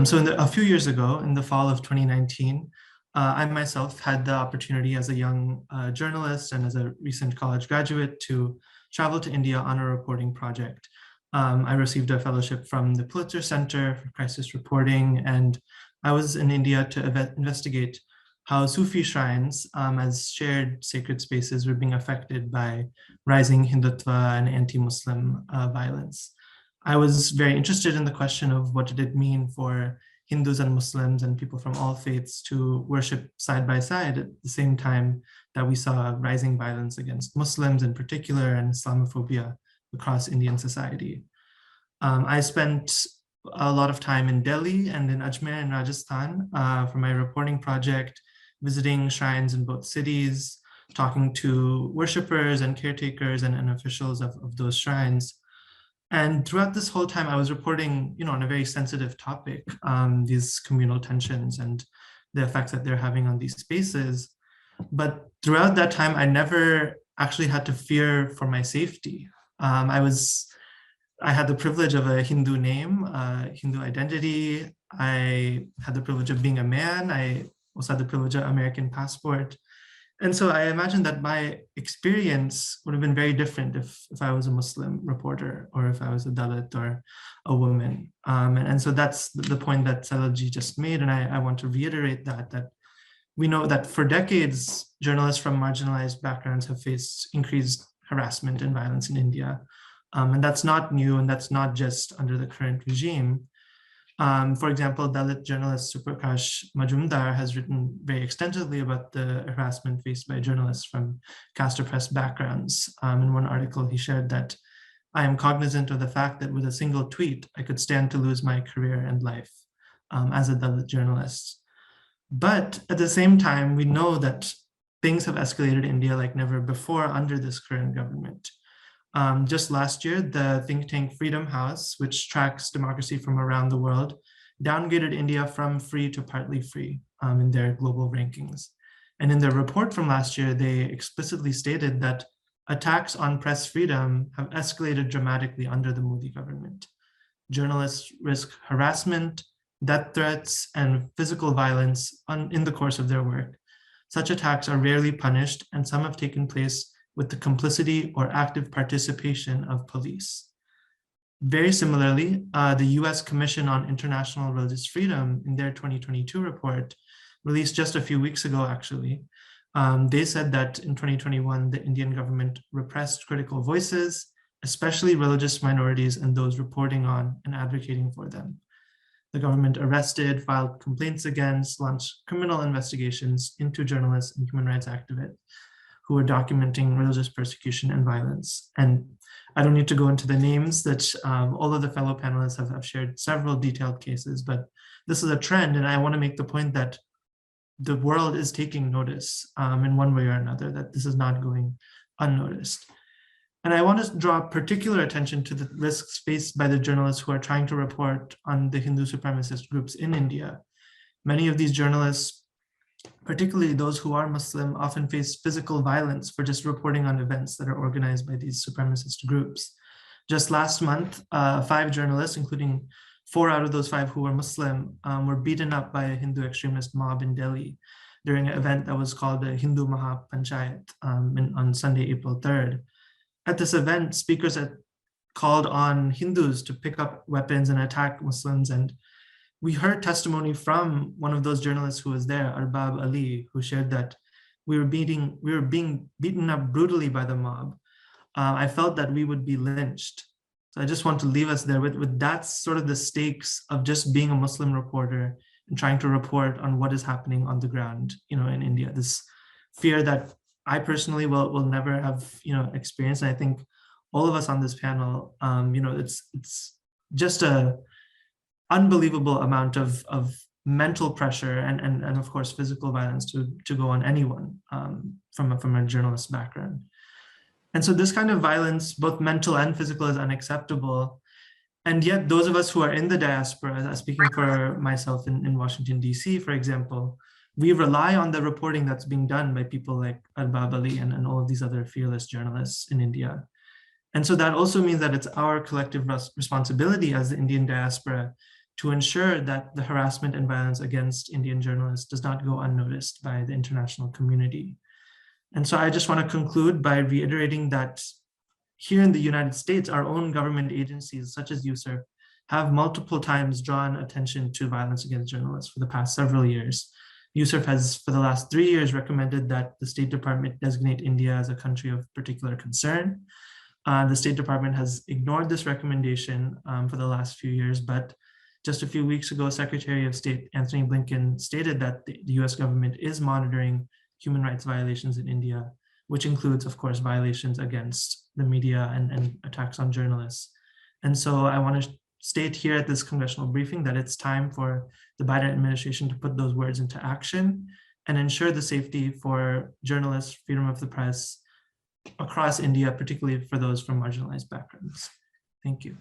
A few years ago, in the fall of 2019, I myself had the opportunity as a young journalist and as a recent college graduate to travel to India on a reporting project. I received a fellowship from the Pulitzer Center for Crisis Reporting, and I was in India to investigate how Sufi shrines as shared sacred spaces were being affected by rising Hindutva and anti-Muslim violence. I was very interested in the question of what did it mean for Hindus and Muslims and people from all faiths to worship side by side at the same time that we saw rising violence against Muslims in particular and Islamophobia across Indian society. I spent a lot of time in Delhi and in Ajmer in Rajasthan for my reporting project, visiting shrines in both cities, talking to worshippers and caretakers and officials of those shrines. And throughout this whole time, I was reporting, on a very sensitive topic, these communal tensions and the effects that they're having on these spaces. But throughout that time, I never actually had to fear for my safety. I had the privilege of a Hindu name, Hindu identity. I had the privilege of being a man. I also had the privilege of American passport. And so I imagine that my experience would have been very different if I was a Muslim reporter or if I was a Dalit or a woman. And so that's the point that Salalji just made. And I want to reiterate that we know that for decades, journalists from marginalized backgrounds have faced increased harassment and violence in India. And that's not new, and that's not just under the current regime. For example, Dalit journalist Suprakash Majumdar has written very extensively about the harassment faced by journalists from caste oppressed backgrounds. In one article, he shared that I am cognizant of the fact that with a single tweet, I could stand to lose my career and life as a Dalit journalist. But at the same time, we know that things have escalated in India like never before under this current government. Just last year, the think tank Freedom House, which tracks democracy from around the world, downgraded India from free to partly free in their global rankings. And in their report from last year, they explicitly stated that attacks on press freedom have escalated dramatically under the Modi government. Journalists risk harassment, death threats, and physical violence in the course of their work. Such attacks are rarely punished, and some have taken place with the complicity or active participation of police. Very similarly, the US Commission on International Religious Freedom, in their 2022 report, released just a few weeks ago actually, they said that in 2021, the Indian government repressed critical voices, especially religious minorities and those reporting on and advocating for them. The government arrested, filed complaints against, launched criminal investigations into journalists and human rights activists who are documenting religious persecution and violence. And I don't need to go into the names that all of the fellow panelists have shared several detailed cases, but this is a trend. And I want to make the point that the world is taking notice in one way or another, that this is not going unnoticed. And I want to draw particular attention to the risks faced by the journalists who are trying to report on the Hindu supremacist groups in India. Many of these journalists, particularly those who are Muslim, often face physical violence for just reporting on events that are organized by these supremacist groups. Just last month, 5 journalists, including 4 out of those 5 who were Muslim, were beaten up by a Hindu extremist mob in Delhi during an event that was called the Hindu Mahapanchayat on Sunday, April 3rd. At this event, speakers had called on Hindus to pick up weapons and attack Muslims, and we heard testimony from one of those journalists who was there, Arbab Ali, who shared that we were being beaten up brutally by the mob. I felt that we would be lynched. So I just want to leave us there with that's sort of the stakes of just being a Muslim reporter and trying to report on what is happening on the ground, in India. This fear that I personally will never have, experienced. And I think all of us on this panel, it's just a unbelievable amount of mental pressure and of course physical violence to go on anyone from a journalist background. And so this kind of violence, both mental and physical, is unacceptable. And yet those of us who are in the diaspora, speaking for myself in Washington, DC, for example, we rely on the reporting that's being done by people like Arbab Ali and all of these other fearless journalists in India. And so that also means that it's our collective responsibility as the Indian diaspora to ensure that the harassment and violence against Indian journalists does not go unnoticed by the international community. And so I just want to conclude by reiterating that here in the United States, our own government agencies, such as USERF, have multiple times drawn attention to violence against journalists for the past several years. USERF has, for the last 3 years, recommended that the State Department designate India as a country of particular concern. The State Department has ignored this recommendation for the last few years, but just a few weeks ago, Secretary of State Anthony Blinken stated that the US government is monitoring human rights violations in India, which includes, of course, violations against the media and attacks on journalists. And so I want to state here at this congressional briefing that it's time for the Biden administration to put those words into action and ensure the safety for journalists, freedom of the press across India, particularly for those from marginalized backgrounds. Thank you.